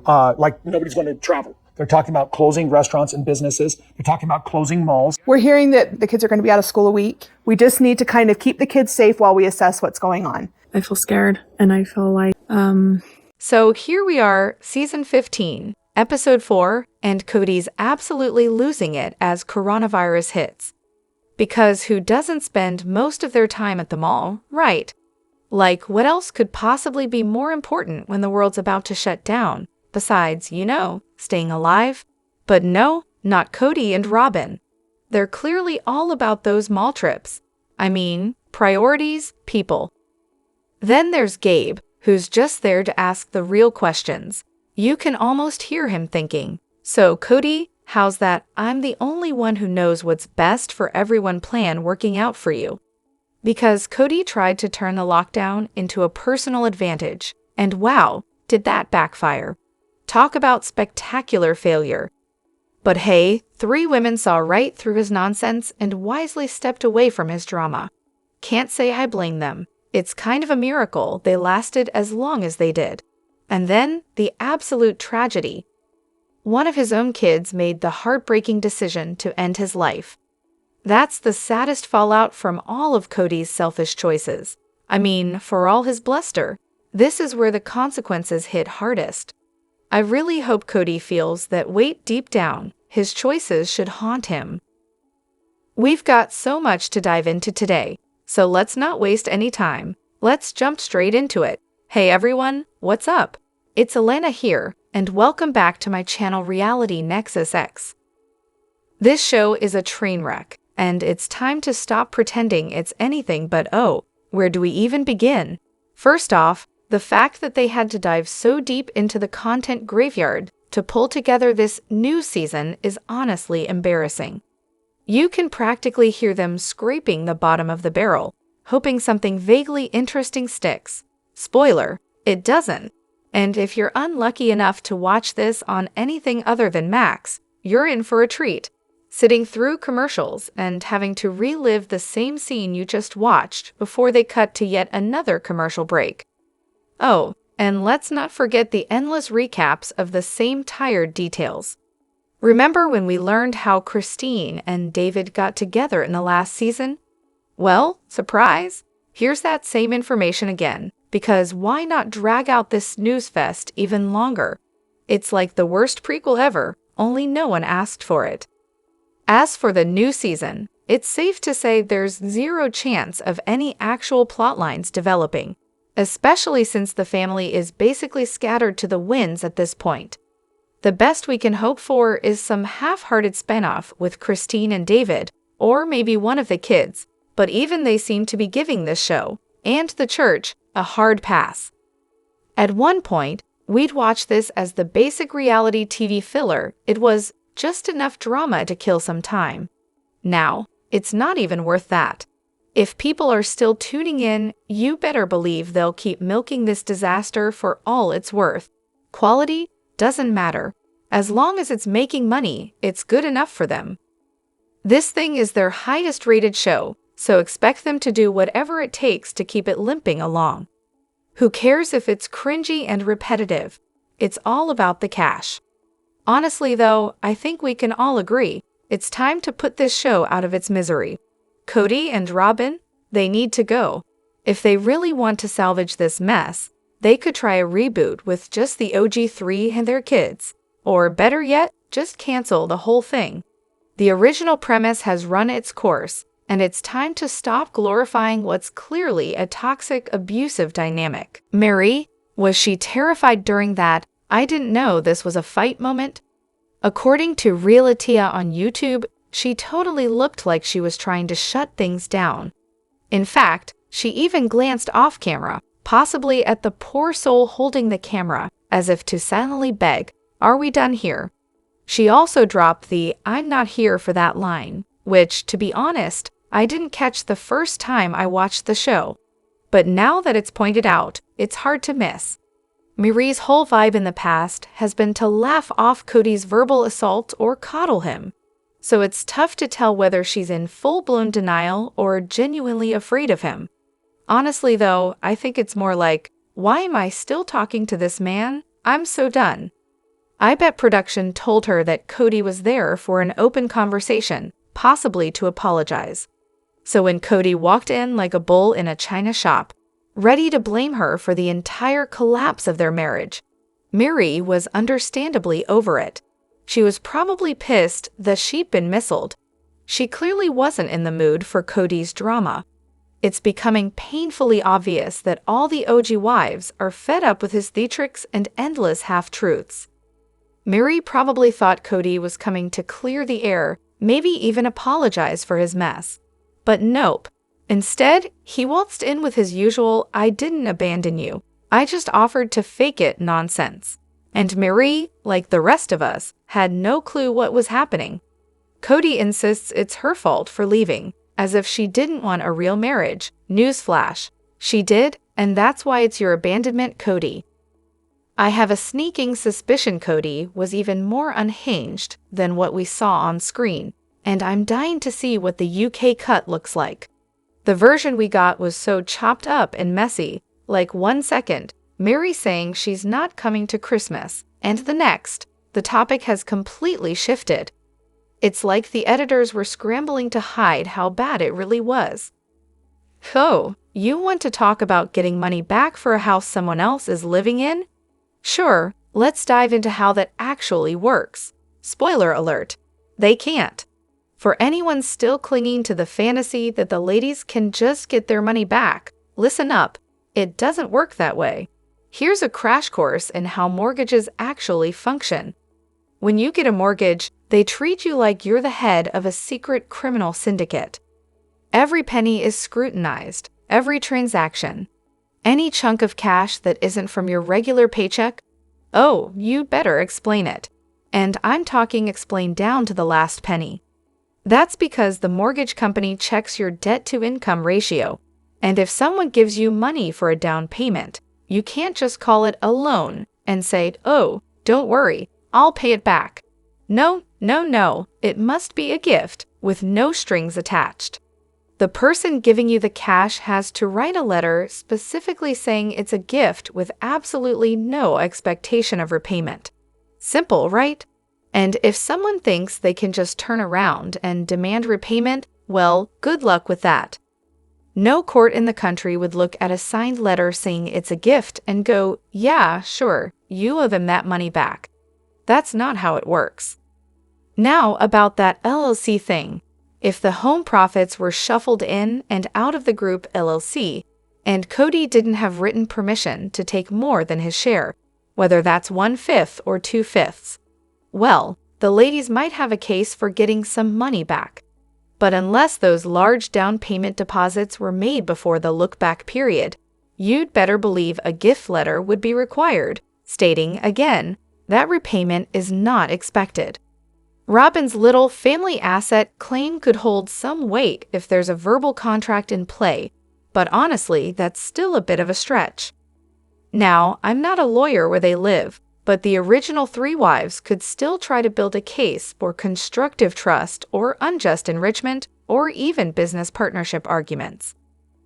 like nobody's going to travel. They're talking about closing restaurants and businesses. They're talking about closing malls. We're hearing that the kids are going to be out of school a week. We just need to kind of keep the kids safe while we assess what's going on. I feel scared, and I feel like, So here we are, season 15, episode 4, and Kody's absolutely losing it as coronavirus hits. Because who doesn't spend most of their time at the mall, right? Like, what else could possibly be more important when the world's about to shut down, besides, staying alive? But no, not Kody and Robyn. They're clearly all about those mall trips. I mean, priorities, people. Then there's Gabe, who's just there to ask the real questions. You can almost hear him thinking, so Kody, how's that I'm the only one who knows what's best for everyone plan working out for you? Because Kody tried to turn the lockdown into a personal advantage, and wow, did that backfire. Talk about spectacular failure. But hey, 3 women saw right through his nonsense and wisely stepped away from his drama. Can't say I blame them. It's kind of a miracle they lasted as long as they did. And then, the absolute tragedy. One of his own kids made the heartbreaking decision to end his life. That's the saddest fallout from all of Kody's selfish choices. I mean, for all his bluster, this is where the consequences hit hardest. I really hope Kody feels that weight deep down, his choices should haunt him. We've got so much to dive into today, so let's not waste any time. Let's jump straight into it. Hey everyone, what's up? It's Elena here, and welcome back to my channel Reality Nexus X. This show is a train wreck, and it's time to stop pretending it's anything but where do we even begin? First off, the fact that they had to dive so deep into the content graveyard to pull together this new season is honestly embarrassing. You can practically hear them scraping the bottom of the barrel, hoping something vaguely interesting sticks. Spoiler, it doesn't. And if you're unlucky enough to watch this on anything other than Max, you're in for a treat. Sitting through commercials and having to relive the same scene you just watched before they cut to yet another commercial break. Oh, and let's not forget the endless recaps of the same tired details. Remember when we learned how Christine and David got together in the last season? Well, surprise! Here's that same information again, because why not drag out this snooze fest even longer? It's like the worst prequel ever, only no one asked for it. As for the new season, it's safe to say there's zero chance of any actual plotlines developing, especially since the family is basically scattered to the winds at this point. The best we can hope for is some half-hearted spinoff with Christine and David, or maybe one of the kids, but even they seem to be giving this show, and the church, a hard pass. At one point, we'd watch this as the basic reality TV filler. It was just enough drama to kill some time. Now, it's not even worth that. If people are still tuning in, you better believe they'll keep milking this disaster for all it's worth. Quality doesn't matter. As long as it's making money, it's good enough for them. This thing is their highest rated show, so expect them to do whatever it takes to keep it limping along. Who cares if it's cringy and repetitive? It's all about the cash. Honestly though, I think we can all agree, it's time to put this show out of its misery. Kody and Robyn, they need to go. If they really want to salvage this mess, they could try a reboot with just the OG3 and their kids. Or better yet, just cancel the whole thing. The original premise has run its course, and it's time to stop glorifying what's clearly a toxic, abusive dynamic. Meri, was she terrified during that "I didn't know this was a fight" moment? According to Realatia on YouTube, she totally looked like she was trying to shut things down. In fact, she even glanced off camera, possibly at the poor soul holding the camera, as if to silently beg, "Are we done here?" She also dropped the "I'm not here for that" line, which, to be honest, I didn't catch the first time I watched the show. But now that it's pointed out, it's hard to miss. Meri's whole vibe in the past has been to laugh off Kody's verbal assault or coddle him. So it's tough to tell whether she's in full-blown denial or genuinely afraid of him. Honestly though, I think it's more like, why am I still talking to this man? I'm so done. I bet production told her that Kody was there for an open conversation, possibly to apologize. So when Kody walked in like a bull in a china shop, ready to blame her for the entire collapse of their marriage, Meri was understandably over it. She was probably pissed that she'd been missiled. She clearly wasn't in the mood for Kody's drama. It's becoming painfully obvious that all the OG wives are fed up with his theatrics and endless half-truths. Meri probably thought Kody was coming to clear the air, maybe even apologize for his mess. But nope. Instead, he waltzed in with his usual "I didn't abandon you, I just offered to fake it" nonsense. And Meri, like the rest of us, had no clue what was happening. Kody insists it's her fault for leaving, as if she didn't want a real marriage. Newsflash. She did, and that's why it's your abandonment, Kody. I have a sneaking suspicion Kody was even more unhinged than what we saw on screen, and I'm dying to see what the UK cut looks like. The version we got was so chopped up and messy, like 1 second, Meri saying she's not coming to Christmas, and the next, the topic has completely shifted. It's like the editors were scrambling to hide how bad it really was. Oh, you want to talk about getting money back for a house someone else is living in? Sure, let's dive into how that actually works. Spoiler alert, they can't. For anyone still clinging to the fantasy that the ladies can just get their money back, listen up, it doesn't work that way. Here's a crash course in how mortgages actually function. When you get a mortgage, they treat you like you're the head of a secret criminal syndicate. Every penny is scrutinized, every transaction. Any chunk of cash that isn't from your regular paycheck? Oh, you'd better explain it. And I'm talking explain down to the last penny. That's because the mortgage company checks your debt-to-income ratio. And if someone gives you money for a down payment, you can't just call it a loan and say, "Oh, don't worry, I'll pay it back." No, it must be a gift with no strings attached. The person giving you the cash has to write a letter specifically saying it's a gift with absolutely no expectation of repayment. Simple, right? And if someone thinks they can just turn around and demand repayment, well, good luck with that. No court in the country would look at a signed letter saying it's a gift and go, "Yeah, sure, you owe them that money back." That's not how it works. Now about that LLC thing. If the home profits were shuffled in and out of the group LLC, and Kody didn't have written permission to take more than his share, whether that's 1/5 or 2/5, well, the ladies might have a case for getting some money back. But unless those large down payment deposits were made before the look-back period, you'd better believe a gift letter would be required, stating, again, that repayment is not expected. Robyn's little family asset claim could hold some weight if there's a verbal contract in play, but honestly, that's still a bit of a stretch. Now, I'm not a lawyer where they live, but the original 3 wives could still try to build a case for constructive trust or unjust enrichment or even business partnership arguments.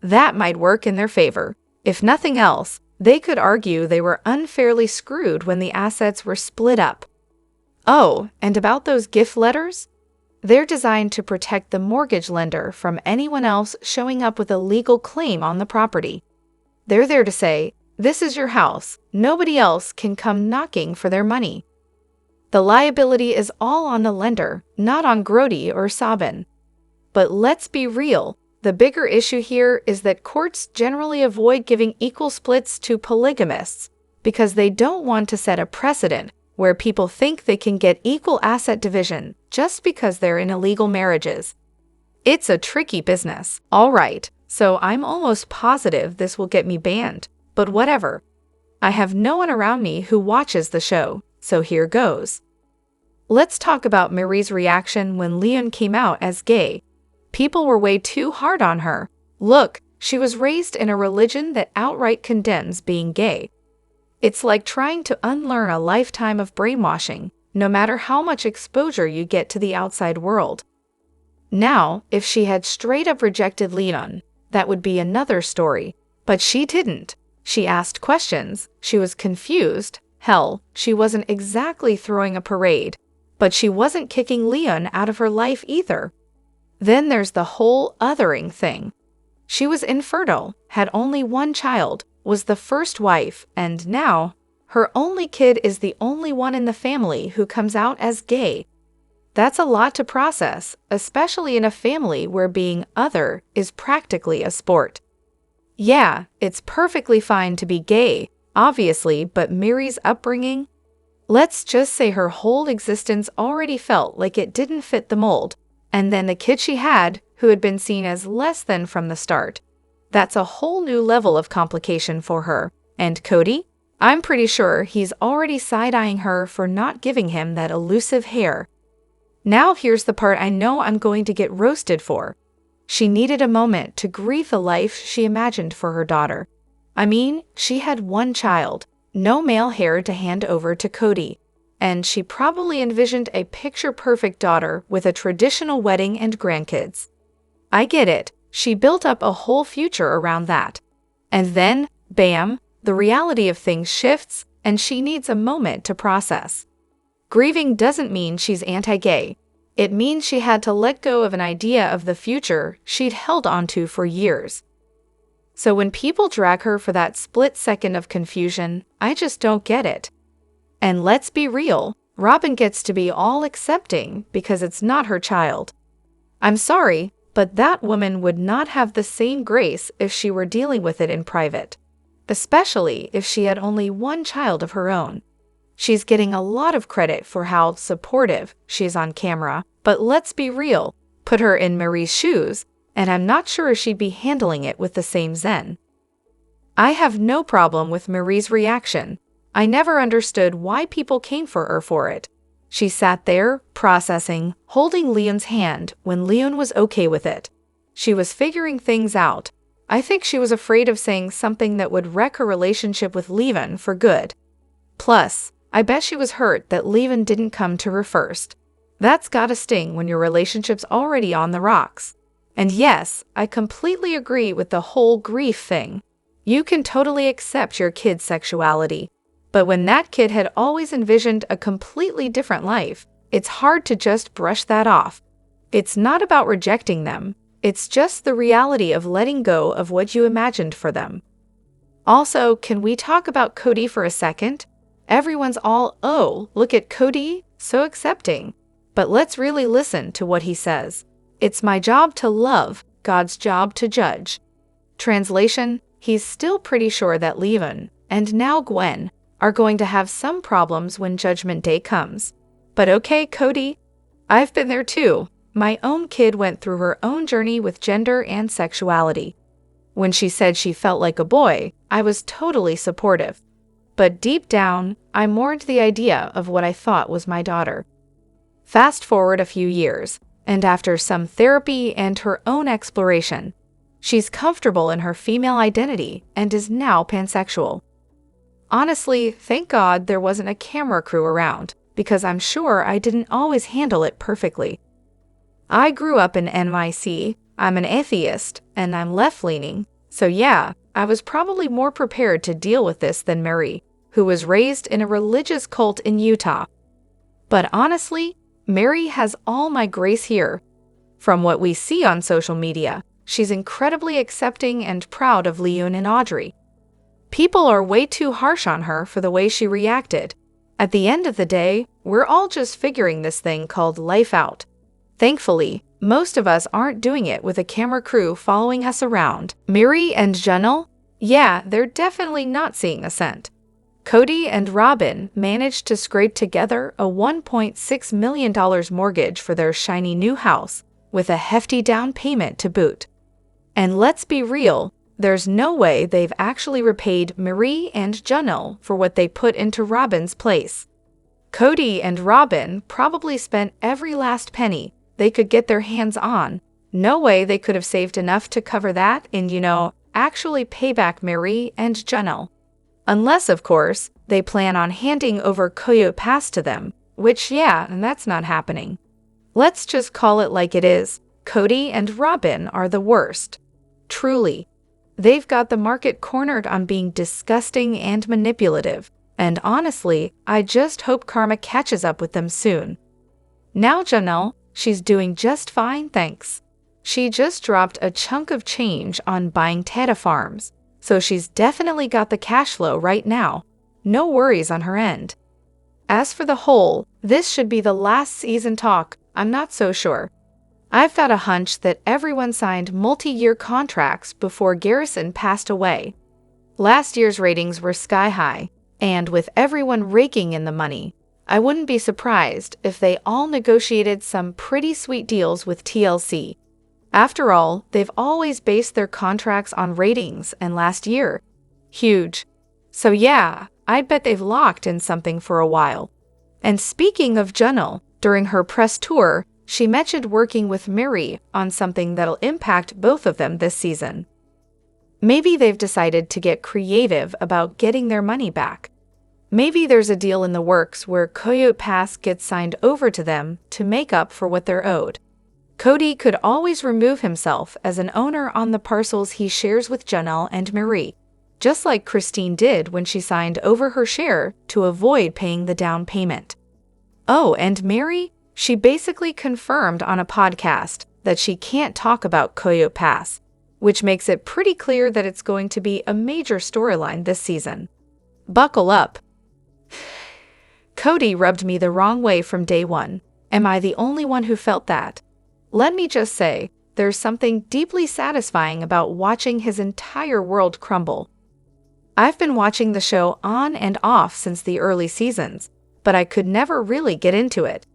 That might work in their favor. If nothing else, they could argue they were unfairly screwed when the assets were split up. Oh, and about those gift letters? They're designed to protect the mortgage lender from anyone else showing up with a legal claim on the property. They're there to say, "This is your house. Nobody else can come knocking for their money." The liability is all on the lender, not on Kody or Robyn. But let's be real. The bigger issue here is that courts generally avoid giving equal splits to polygamists because they don't want to set a precedent where people think they can get equal asset division just because they're in illegal marriages. It's a tricky business, all right, so I'm almost positive this will get me banned, but whatever. I have no one around me who watches the show, so here goes. Let's talk about Meri's reaction when Leon came out as gay. People were way too hard on her. Look, she was raised in a religion that outright condemns being gay. It's like trying to unlearn a lifetime of brainwashing, no matter how much exposure you get to the outside world. Now, if she had straight up rejected Leon, that would be another story. But she didn't. She asked questions, she was confused, Hell, she wasn't exactly throwing a parade, but she wasn't kicking Leon out of her life either. Then there's the whole othering thing. She was infertile, had only one child, was the first wife, and now her only kid is the only one in the family who comes out as gay. That's a lot to process, especially in a family where being other is practically a sport. Yeah, it's perfectly fine to be gay, obviously, but Meri's upbringing? Let's just say her whole existence already felt like it didn't fit the mold, and then the kid she had, who had been seen as less than from the start. That's a whole new level of complication for her. And Kody? I'm pretty sure he's already side-eyeing her for not giving him that elusive hair. Now here's the part I know I'm going to get roasted for. She needed a moment to grieve the life she imagined for her daughter. I mean, she had one child, no male heir to hand over to Kody, and she probably envisioned a picture-perfect daughter with a traditional wedding and grandkids. I get it, she built up a whole future around that. And then, bam, the reality of things shifts, and she needs a moment to process. Grieving doesn't mean she's anti-gay. It means she had to let go of an idea of the future she'd held onto for years. So when people drag her for that split second of confusion, I just don't get it. And let's be real, Robyn gets to be all accepting because it's not her child. I'm sorry, but that woman would not have the same grace if she were dealing with it in private, especially if she had only one child of her own. She's getting a lot of credit for how supportive she is on camera, but let's be real, put her in Meri's shoes, and I'm not sure she'd be handling it with the same zen. I have no problem with Meri's reaction. I never understood why people came for her for it. She sat there, processing, holding Leon's hand when Leon was okay with it. She was figuring things out. I think she was afraid of saying something that would wreck her relationship with Leon for good. Plus, I bet she was hurt that Leon didn't come to her first. That's gotta sting when your relationship's already on the rocks. And yes, I completely agree with the whole grief thing. You can totally accept your kid's sexuality. But when that kid had always envisioned a completely different life, it's hard to just brush that off. It's not about rejecting them. It's just the reality of letting go of what you imagined for them. Also, can we talk about Kody for a second? Everyone's all, oh, look at Kody, so accepting. But let's really listen to what he says. It's my job to love, God's job to judge. Translation, he's still pretty sure that Leon, and now Gwen, are going to have some problems when Judgment Day comes. But okay, Kody, I've been there too. My own kid went through her own journey with gender and sexuality. When she said she felt like a boy, I was totally supportive. But deep down, I mourned the idea of what I thought was my daughter. Fast forward a few years, and after some therapy and her own exploration, she's comfortable in her female identity and is now pansexual. Honestly, thank God there wasn't a camera crew around, because I'm sure I didn't always handle it perfectly. I grew up in NYC, I'm an atheist, and I'm left-leaning, so yeah, I was probably more prepared to deal with this than Meri, who was raised in a religious cult in Utah. But honestly, Meri has all my grace here. From what we see on social media, she's incredibly accepting and proud of Leon and Audrey. People are way too harsh on her for the way she reacted. At the end of the day, we're all just figuring this thing called life out. Thankfully, most of us aren't doing it with a camera crew following us around. Meri and Janelle? Yeah, they're definitely not seeing a cent. Kody and Robyn managed to scrape together a $1.6 million mortgage for their shiny new house, with a hefty down payment to boot. And let's be real, there's no way they've actually repaid Meri and Janelle for what they put into Robyn's place. Kody and Robyn probably spent every last penny they could get their hands on. No way they could have saved enough to cover that and, actually pay back Meri and Janelle. Unless, of course, they plan on handing over Coyote Pass to them, which, yeah, and that's not happening. Let's just call it like it is. Kody and Robyn are the worst. Truly. They've got the market cornered on being disgusting and manipulative, and honestly, I just hope karma catches up with them soon. Now Janelle, she's doing just fine, thanks. She just dropped a chunk of change on buying Tata farms, so she's definitely got the cash flow right now. No worries on her end. As for the whole, this should be the last season talk, I'm not so sure. I've got a hunch that everyone signed multi-year contracts before Garrison passed away. Last year's ratings were sky high, and with everyone raking in the money, I wouldn't be surprised if they all negotiated some pretty sweet deals with TLC. After all, they've always based their contracts on ratings, and last year, huge. So yeah, I bet they've locked in something for a while. And speaking of Janelle, during her press tour, she mentioned working with Meri on something that'll impact both of them this season. Maybe they've decided to get creative about getting their money back. Maybe there's a deal in the works where Coyote Pass gets signed over to them to make up for what they're owed. Kody could always remove himself as an owner on the parcels he shares with Janelle and Meri, just like Christine did when she signed over her share to avoid paying the down payment. Oh, and Meri? She basically confirmed on a podcast that she can't talk about Coyote Pass, which makes it pretty clear that it's going to be a major storyline this season. Buckle up. Kody rubbed me the wrong way from day one. Am I the only one who felt that? Let me just say, there's something deeply satisfying about watching his entire world crumble. I've been watching the show on and off since the early seasons, but I could never really get into it.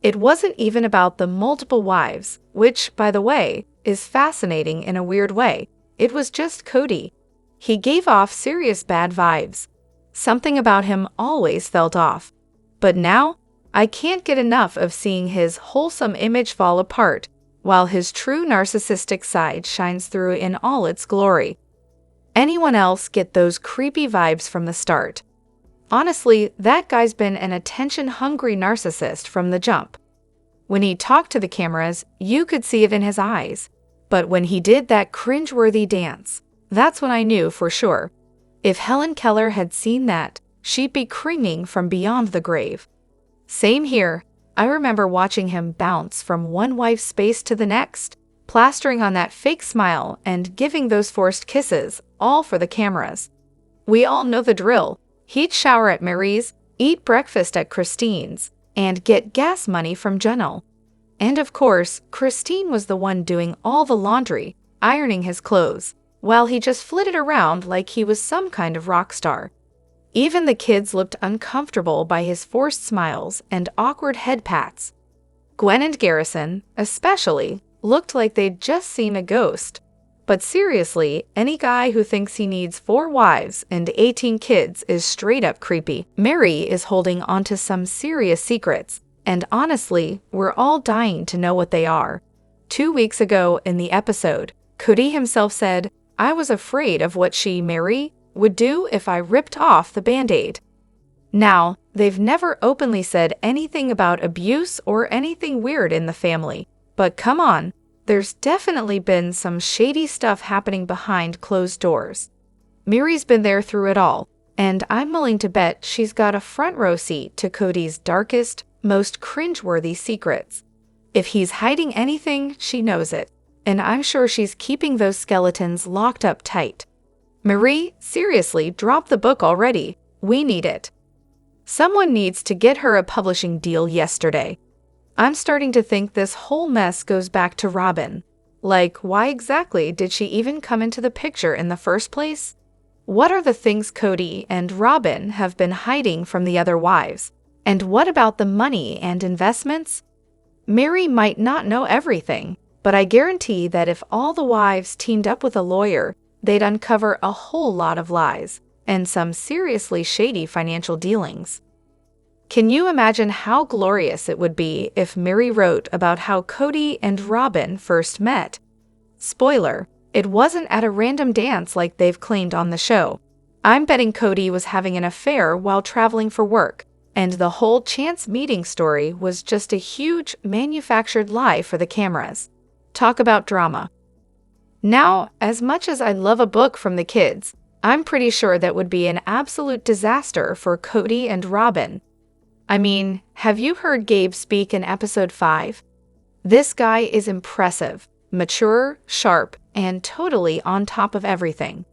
It wasn't even about the multiple wives, which, by the way, is fascinating in a weird way. It was just Kody. He gave off serious bad vibes. Something about him always felt off. But now, I can't get enough of seeing his wholesome image fall apart, while his true narcissistic side shines through in all its glory. Anyone else get those creepy vibes from the start? Honestly, that guy's been an attention-hungry narcissist from the jump. When he talked to the cameras, you could see it in his eyes. But when he did that cringeworthy dance, that's when I knew for sure. If Helen Keller had seen that, she'd be cringing from beyond the grave. Same here. I remember watching him bounce from one wife's space to the next, plastering on that fake smile and giving those forced kisses, all for the cameras. We all know the drill. He'd shower at Meri's, eat breakfast at Christine's, and get gas money from Janelle. And of course, Christine was the one doing all the laundry, ironing his clothes, while he just flitted around like he was some kind of rock star. Even the kids looked uncomfortable by his forced smiles and awkward head pats. Gwen and Garrison, especially, looked like they'd just seen a ghost. But seriously, any guy who thinks he needs 4 wives and 18 kids is straight up creepy. Meri is holding onto some serious secrets, and honestly, we're all dying to know what they are. 2 weeks ago in the episode, Kody himself said, "I was afraid of what she, Meri, would do if I ripped off the Band-Aid." Now, they've never openly said anything about abuse or anything weird in the family, but come on. There's definitely been some shady stuff happening behind closed doors. Meri's been there through it all, and I'm willing to bet she's got a front row seat to Kody's darkest, most cringeworthy secrets. If he's hiding anything, she knows it, and I'm sure she's keeping those skeletons locked up tight. Meri, seriously, drop the book already. We need it. Someone needs to get her a publishing deal yesterday. I'm starting to think this whole mess goes back to Robyn. Like, why exactly did she even come into the picture in the first place? What are the things Kody and Robyn have been hiding from the other wives? And what about the money and investments? Meri might not know everything, but I guarantee that if all the wives teamed up with a lawyer, they'd uncover a whole lot of lies and some seriously shady financial dealings. Can you imagine how glorious it would be if Meri wrote about how Kody and Robyn first met? Spoiler, it wasn't at a random dance like they've claimed on the show. I'm betting Kody was having an affair while traveling for work, and the whole chance meeting story was just a huge manufactured lie for the cameras. Talk about drama. Now, as much as I love a book from the kids, I'm pretty sure that would be an absolute disaster for Kody and Robyn. I mean, have you heard Gabe speak in episode 5? This guy is impressive, mature, sharp, and totally on top of everything.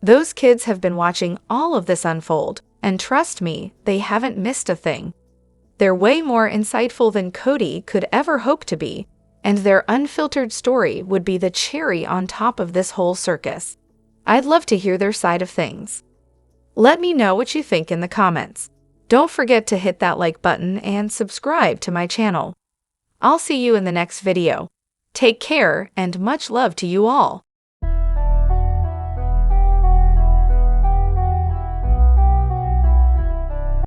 Those kids have been watching all of this unfold, and trust me, they haven't missed a thing. They're way more insightful than Kody could ever hope to be, and their unfiltered story would be the cherry on top of this whole circus. I'd love to hear their side of things. Let me know what you think in the comments. Don't forget to hit that like button and subscribe to my channel. I'll see you in the next video. Take care and much love to you all.